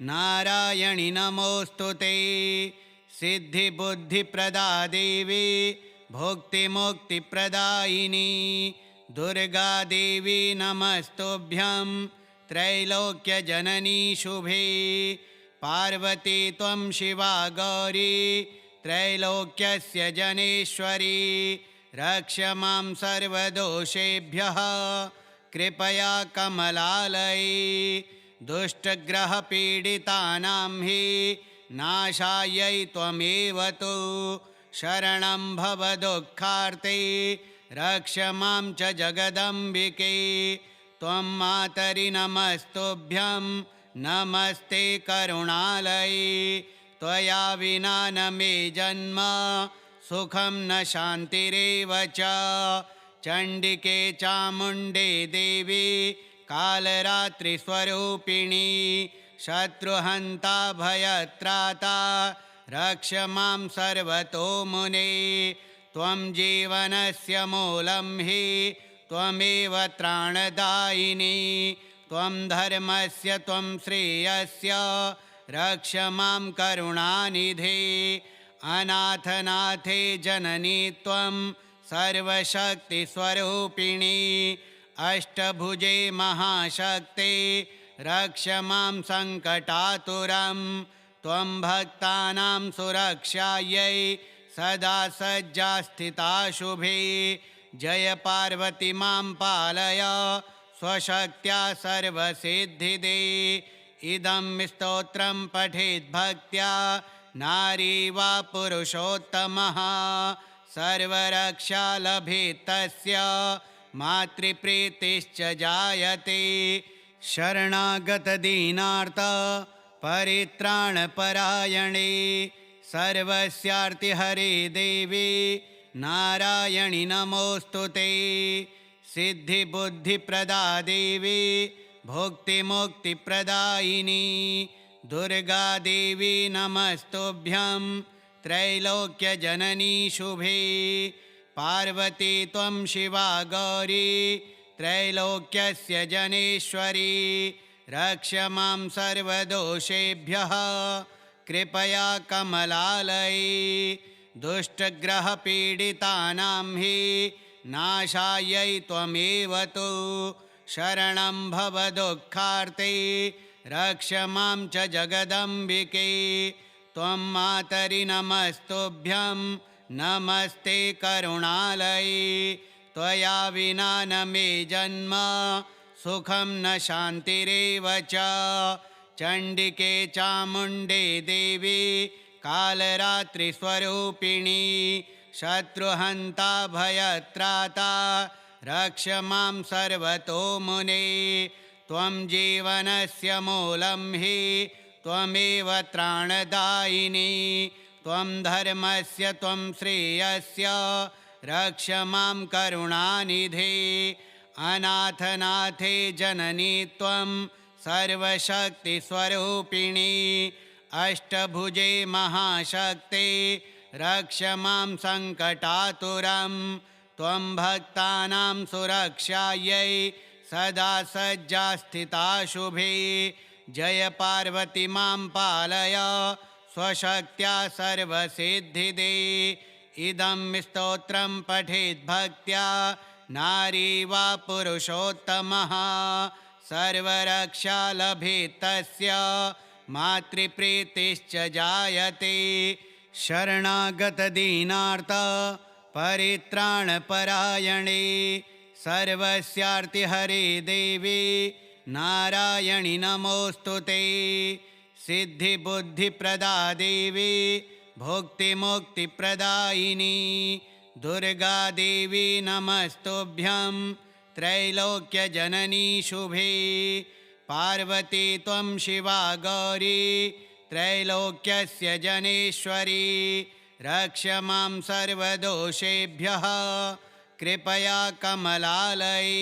नारायणि नमोऽस्तुते सिद्धिबुद्धिप्रदा देवी भुक्तिमुक्तिप्रदायिनी दुर्गा देवी नमस्तुभ्यं त्रैलोक्यजननी शुभे पार्वती त्वं शिवा गौरी त्रैलोक्यस्य जनेश्वरी रक्ष मां सर्वदोषेभ्यः कृपया कमलालये दुष्टग्रहपीडितानां हि नाशायै त्वमेव तु शरणं भव दुःखार्ते रक्ष मां च जगदम्बिके त्वं मातरि नमस्तुभ्यं नमस्ते करुणालये त्वया विना न मे जन्म सुखं न शान्तिरेव च चण्डिके चामुण्डे देवी कालरात्रिस्वरूपिणी शत्रुहन्ता भयत्राता रक्ष मां सर्वतो मुने त्वं जीवनस्य मूलं हि त्वमेव त्राणदायिनी त्वं धर्मस्य त्वं श्रेयस्य रक्ष मां करुणानिधे अनाथनाथे जननी त्वं सर्वशक्तिस्वरूपिणी अष्टभुजे महाशक्ते रक्ष मां सङ्कटातुरं त्वं भक्तानां सुरक्षायै सदा सज्जा स्थिता शुभे जय पार्वती मां पालय स्वशक्त्या सर्वसिद्धिदे इदं स्तोत्रं पठेत् भक्त्या नारी वा पुरुषोत्तमः सर्वरक्षा लभेत् तस्य मातृप्रीतिश्च जायते शरणागतदीनार्थ परित्राणपरायणे सर्वस्यार्तिहरे देवी नारायणि नमोऽस्तुते सिद्धिबुद्धिप्रदा देवी भुक्तिमुक्तिप्रदायिनी दुर्गा देवी नमस्तुभ्यं त्रैलोक्यजननी शुभे पार्वती त्वं शिवा गौरी त्रैलोक्यस्य जनेश्वरी रक्ष मां सर्वदोषेभ्यः कृपया कमलालये दुष्टग्रहपीडितानां हि नाशायै त्वमेव तु शरणं भव दुःखार्ते रक्ष मां च जगदम्बिके त्वं मातरि नमस्तुभ्यं नमस्ते करुणालये त्वया विना न मे जन्म सुखं न शान्तिरेव च चण्डिके चामुण्डे देवी कालरात्रिस्वरूपिणी शत्रुहन्ता भयत्राता रक्ष मां सर्वतो मुने त्वं जीवनस्य मूलं हि त्वमेव त्राणदायिनी त्वं धर्मस्य त्वं श्रेयस्य रक्ष मां करुणानिधे अनाथनाथे जननी त्वं सर्वशक्तिस्वरूपिणी अष्टभुजे महाशक्ते रक्ष मां सङ्कटातुरं त्वं भक्तानां सुरक्षायै सदा सज्जा स्थिता शुभे जय पार्वती मां पालय स्वशक्त्या सर्वसिद्धिदे इदं स्तोत्रं पठेत् भक्त्या नारी वा पुरुषोत्तमः सर्वरक्षा लभेत् तस्य मातृप्रीतिश्च जायते। शरणागतदीनार्थ परित्राणपरायणे सर्वस्यार्तिहरे देवी नारायणि नमोऽस्तु ते। सिद्धिबुद्धिप्रदा देवी भुक्तिमुक्तिप्रदायिनी दुर्गा देवी नमस्तुभ्यं त्रैलोक्यजननी शुभे। पार्वती त्वं शिवा गौरी त्रैलोक्यस्य जनेश्वरी रक्ष मां सर्वदोषेभ्यः कृपया कमलालये।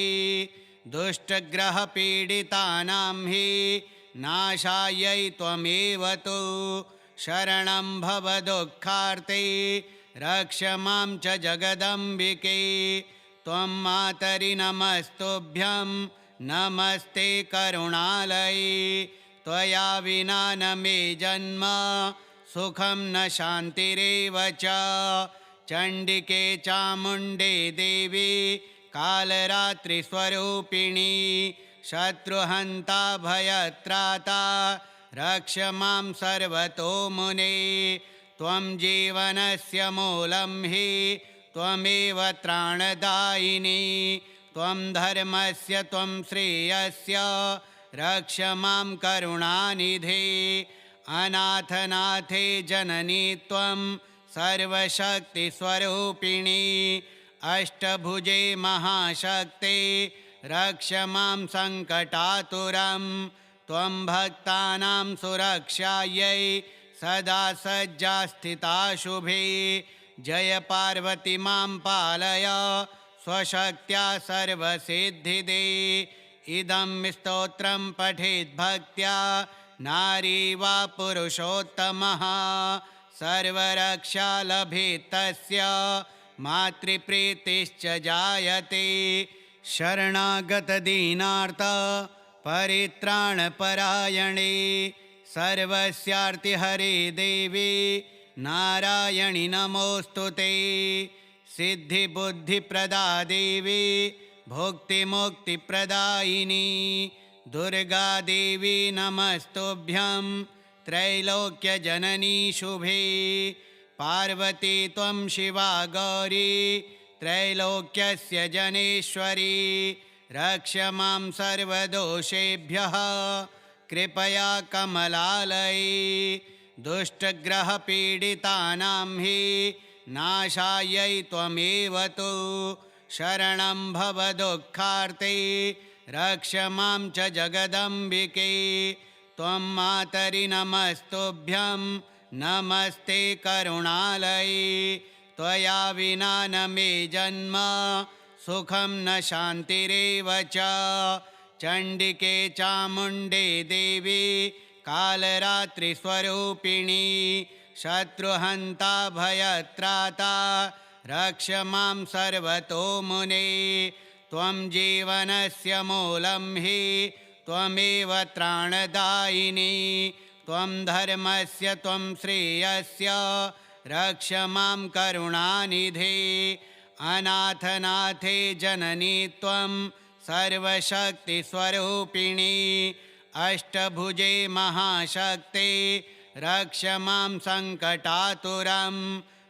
दुष्टग्रहपीडितानां हि नाशायै त्वमेव तु शरणं भव दुःखार्ते रक्ष मां च जगदम्बिके। त्वं मातरि नमस्तुभ्यं नमस्ते करुणालये। त्वया विना न मे जन्म सुखं न शान्तिरेव च। चण्डिके चामुण्डे देवी कालरात्रिस्वरूपिणी शत्रुहन्ता भयत्राता रक्ष मां सर्वतो मुने। त्वं जीवनस्य मूलं हि त्वमेव त्राणदायिनी त्वं धर्मस्य त्वं श्रेयस्य रक्ष मां करुणानिधे। अनाथनाथे जननी त्वं सर्वशक्तिस्वरूपिणी अष्टभुजे महाशक्ते रक्ष मां सङ्कटातुरं। त्वं भक्तानां सुरक्षायै सदा सज्जा स्थिता शुभे। जय पार्वती मां पालय स्वशक्त्या सर्वसिद्धिदे। इदं स्तोत्रं पठेत् भक्त्या नारी वा पुरुषोत्तमः सर्वरक्षा लभेत् तस्य मातृप्रीतिश्च जायते। शरणागतदीनार्थ परित्राणपरायणे सर्वस्यार्तिहरे देवी नारायणि नमोऽस्तु ते। सिद्धिबुद्धिप्रदा देवी भुक्तिमुक्तिप्रदायिनी दुर्गा देवी नमस्तुभ्यं त्रैलोक्यजननी शुभे। पार्वती त्वं शिवा गौरी त्रैलोक्यस्य जनेश्वरी रक्ष मां सर्वदोषेभ्यः कृपया कमलालये। दुष्टग्रहपीडितानां हि नाशायै त्वमेव तु शरणं भव दुःखार्ते रक्ष मां च जगदम्बिके। त्वं मातरि नमस्तुभ्यं नमस्ते करुणालये। त्वया विना न मे जन्म सुखं न शान्तिरेव च। चण्डिके चामुण्डे देवी कालरात्रिस्वरूपिणी शत्रुहन्ता भयत्राता रक्ष मां सर्वतो मुने। त्वं जीवनस्य मूलं हि त्वमेव त्राणदायिनी त्वं धर्मस्य त्वं श्रेयस्य रक्ष मां करुणानिधे। अनाथनाथे जननी त्वं सर्वशक्तिस्वरूपिणी अष्टभुजे महाशक्ते रक्ष मां सङ्कटातुरं।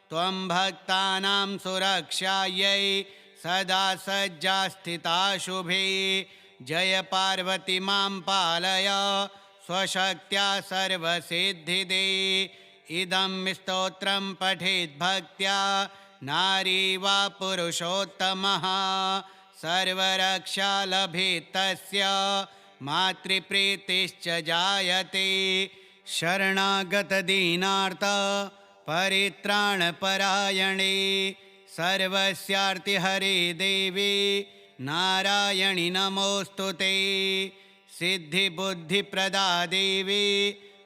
त्वं भक्तानां सुरक्षायै सदा सज्जा स्थिता शुभे। जय पार्वती मां पालय स्वशक्त्या सर्वसिद्धिदे। इदं स्तोत्रं पठेत् भक्त्या नारी वा पुरुषोत्तमः सर्वरक्षा लभेत् तस्य मातृप्रीतिश्च जायते। शरणागतदीनार्थ परित्राणपरायणे सर्वस्यार्तिहरे देवी नारायणि नमोऽस्तु ते। सिद्धिबुद्धिप्रदा देवी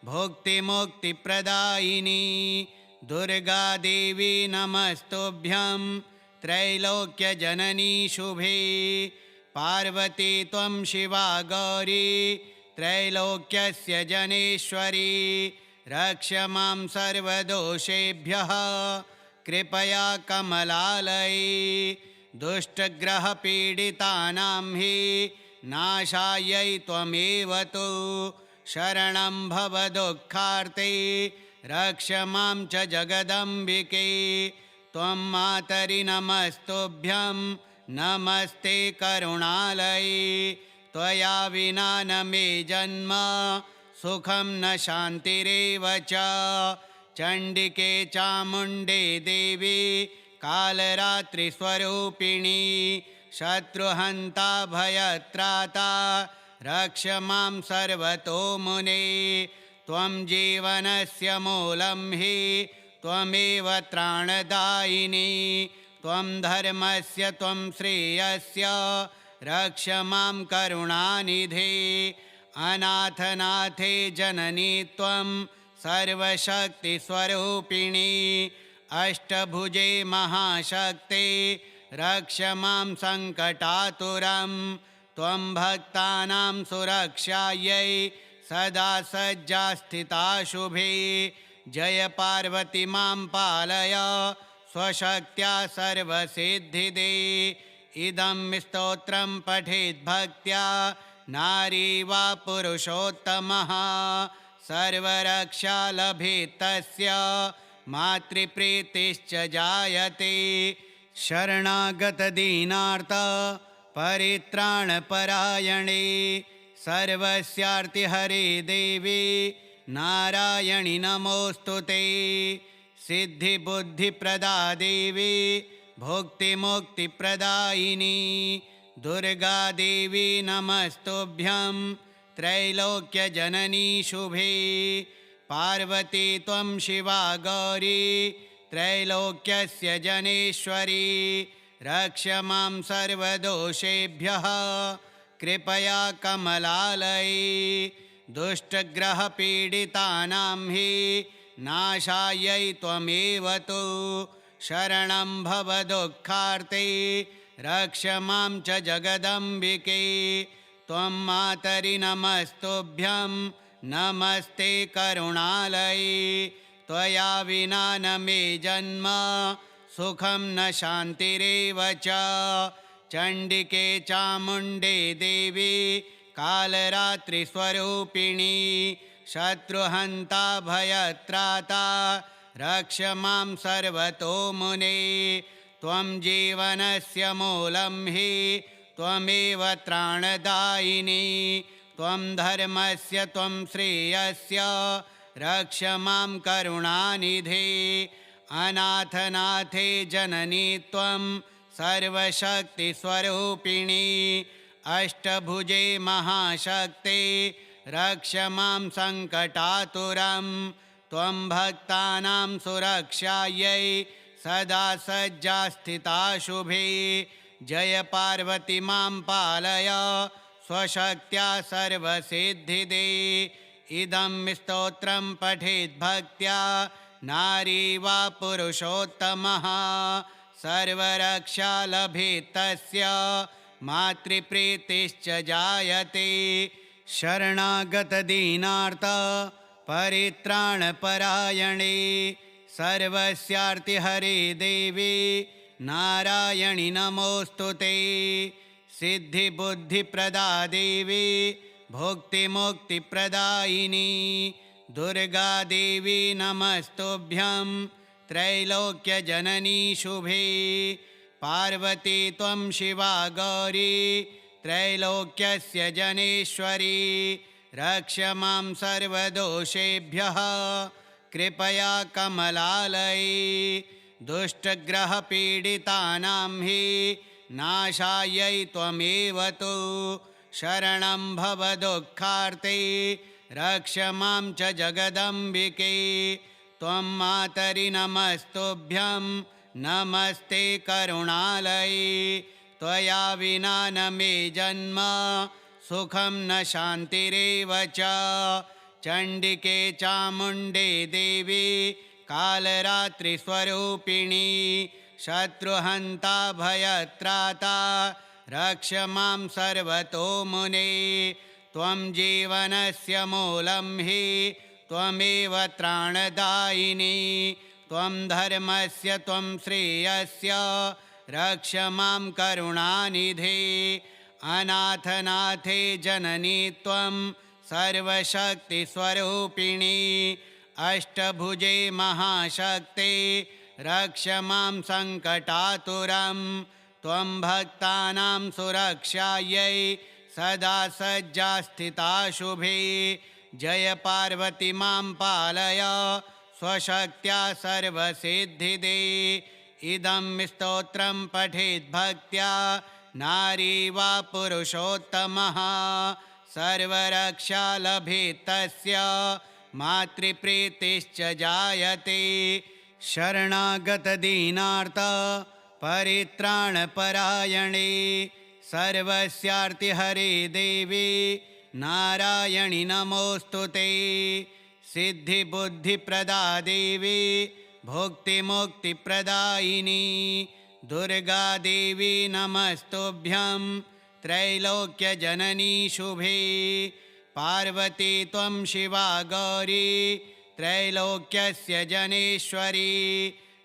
भुक्तिमुक्तिप्रदायिनी दुर्गा देवी नमस्तुभ्यं त्रैलोक्यजननी शुभे। पार्वती त्वं शिवा गौरी त्रैलोक्यस्य जनेश्वरी रक्ष मां सर्वदोषेभ्यः कृपया कमलालये दुष्टग्रहपीडितानां हि नाशायै त्वमेव तु शरणं भव दुःखार्ते रक्ष मां च जगदम्बिके त्वं मातरि नमस्तुभ्यं नमस्ते करुणालये त्वया विना न मे जन्म सुखं न शान्तिरेव च चण्डिके चामुण्डे देवी कालरात्रिस्वरूपिणी शत्रुहन्ता भयत्राता रक्ष मां सर्वतो मुने त्वं जीवनस्य मूलं हि त्वमेव त्राणदायिनी त्वं धर्मस्य त्वं श्रेयस्य रक्ष मां करुणानिधे अनाथनाथे जननी त्वं सर्वशक्तिस्वरूपिणी अष्टभुजे महाशक्ते रक्ष मां सङ्कटातुरं त्वं भक्तानां सुरक्षायै सदा सज्जा स्थिता शुभे जय पार्वती मां पालय स्वशक्त्या सर्वसिद्धिदे इदं स्तोत्रं पठेत् भक्त्या नारी वा पुरुषोत्तमः सर्वरक्षा लभेत् तस्य मातृप्रीतिश्च जायते शरणागतदीनार्त परित्राणपरायणे सर्वस्यार्तिहरे देवी नारायणि नमोऽस्तु ते सिद्धिबुद्धिप्रदा देवी भुक्तिमुक्तिप्रदायिनी दुर्गा देवी नमस्तुभ्यं त्रैलोक्यजननी शुभे पार्वती त्वं शिवा गौरी त्रैलोक्यस्य जनेश्वरी रक्ष मां सर्वदोषेभ्यः कृपया कमलालये दुष्टग्रहपीडितानां हि नाशायै त्वमेव तु शरणं भव दुःखार्ते रक्ष मां च जगदम्बिके त्वं मातरि नमस्तुभ्यं नमस्ते करुणालये त्वया विना न मे जन्म सुखं न शान्तिरेव च चण्डिके चामुण्डे देवी कालरात्रिस्वरूपिणी शत्रुहन्ता भयत्राता रक्ष मां सर्वतो मुने त्वं जीवनस्य मूलं हि त्वमेव त्राणदायिनी त्वं धर्मस्य त्वं श्रेयस्य रक्ष मां करुणानिधे अनाथनाथे जननी त्वं सर्वशक्तिस्वरूपिणी अष्टभुजे महाशक्ते रक्ष मां सङ्कटातुरं त्वं भक्तानां सुरक्षायै सदा सज्जा स्थिता शुभे जय पार्वती मां पालय स्वशक्त्या सर्वसिद्धिदे इदं स्तोत्रं पठेत् भक्त्या नारी वा पुरुषोत्तमः सर्वरक्षा लभेत् तस्य मातृप्रीतिश्च जायते शरणागतदीनार्त परित्राणपरायणे सर्वस्यार्तिहरे देवी नारायणि नमोऽस्तु ते सिद्धिबुद्धिप्रदा देवी भुक्तिमुक्तिप्रदायिनी दुर्गा देवी नमस्तुभ्यं त्रैलोक्यजननी शुभे पार्वती त्वं शिवा गौरी त्रैलोक्यस्य जनेश्वरी रक्ष मां सर्वदोषेभ्यः कृपया कमलालये दुष्टग्रहपीडितानां हि नाशायै त्वमेव तु शरणं भव दुःखार्ते रक्ष मां च जगदम्बिके त्वं मातरि नमस्तुभ्यं नमस्ते करुणालये त्वया विना न मे जन्म सुखं न शान्तिरेव च चण्डिके चामुण्डे देवी कालरात्रिस्वरूपिणी शत्रुहन्ता भयत्राता रक्ष मां सर्वतो मुने त्वं जीवनस्य मूलं हि त्वमेव त्राणदायिनी त्वं धर्मस्य त्वं श्रेयस्य रक्ष मां करुणानिधे अनाथनाथे जननी त्वं सर्वशक्तिस्वरूपिणी अष्टभुजे महाशक्ते रक्ष मां सङ्कटातुरं त्वं भक्तानां सुरक्षायै सदा सज्जा स्थिता शुभे जय पार्वती मां पालय स्वशक्त्या सर्वसिद्धिदे इदं स्तोत्रं पठेत् भक्त्या नारी वा पुरुषोत्तमः सर्वरक्षा लभेत् तस्य मातृप्रीतिश्च जायते शरणागतदीनार्थ परित्राणपरायणे सर्वस्यार्तिहरे देवी नारायणि नमोऽस्तुते सिद्धिबुद्धिप्रदा देवी भुक्तिमुक्तिप्रदायिनी दुर्गा देवी नमस्तुभ्यं त्रैलोक्यजननी शुभे पार्वती त्वं शिवा गौरी त्रैलोक्यस्य जनेश्वरी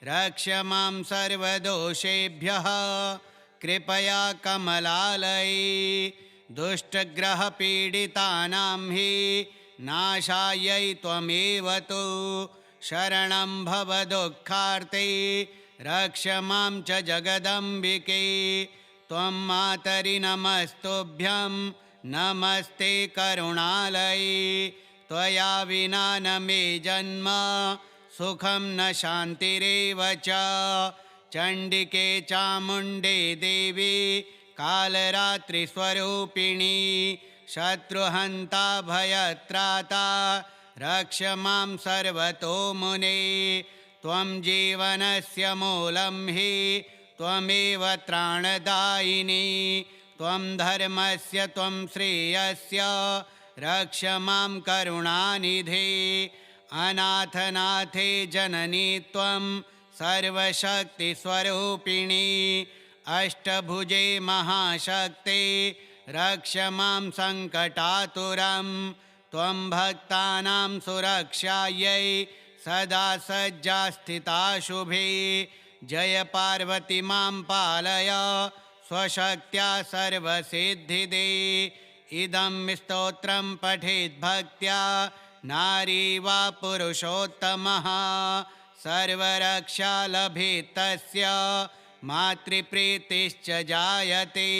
रक्ष मां सर्वदोषेभ्यः कृपया कमलालये दुष्टग्रहपीडितानां हि नाशायै त्वमेव तु शरणं भव दुःखार्ते रक्ष मां च जगदम्बिके त्वं मातरि नमस्तुभ्यं नमस्ते करुणालये त्वया विना न मे जन्म सुखं न शान्तिरेव च चण्डिके चामुण्डे देवी कालरात्रिस्वरूपिणी शत्रुहन्ता भयत्राता रक्ष मां सर्वतो मुने त्वं जीवनस्य मूलं हि त्वमेव त्राणदायिनी त्वं धर्मस्य त्वं श्रेयस्य रक्ष मां करुणानिधे अनाथनाथे जननी त्वं सर्वशक्तिस्वरूपिणी अष्टभुजे महाशक्ते रक्ष मां सङ्कटातुरं त्वं भक्तानां सुरक्षायै सदा सज्जा स्थिता शुभे जय पार्वती मां पालय स्वशक्त्या सर्वसिद्धिदे इदं स्तोत्रं पठेत् भक्त्या नारी वा पुरुषोत्तमः सर्वरक्षा लभेत् तस्य मातृप्रीतिश्च जायते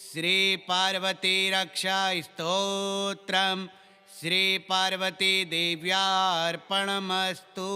श्रीपार्वती रक्षा स्तोत्रं श्रीपार्वतीदेव्यार्पणमस्तु।